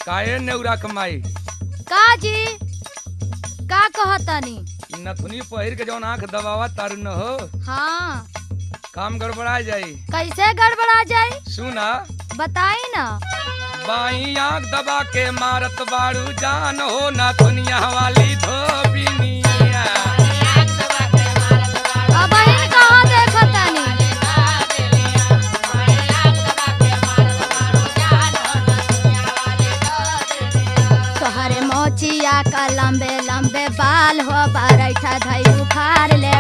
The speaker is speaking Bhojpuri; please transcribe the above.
काहे नेउरा कमाई का जी का कहतनी? नथुनी पहिर के जौन आंख दबावा तारू न हो हाँ काम गड़बड़ा जाई। कैसे गड़बड़ा जाए सुना बताई ना। बाई आंख दबा के मारत बाड़ू जान हो नथुनिया वाली धोबिनिया। अब इन कहाँ देखतनी? तोहरे मोचिया का लंबे लंबे बाल हो बारैठा धई उखाड़ ले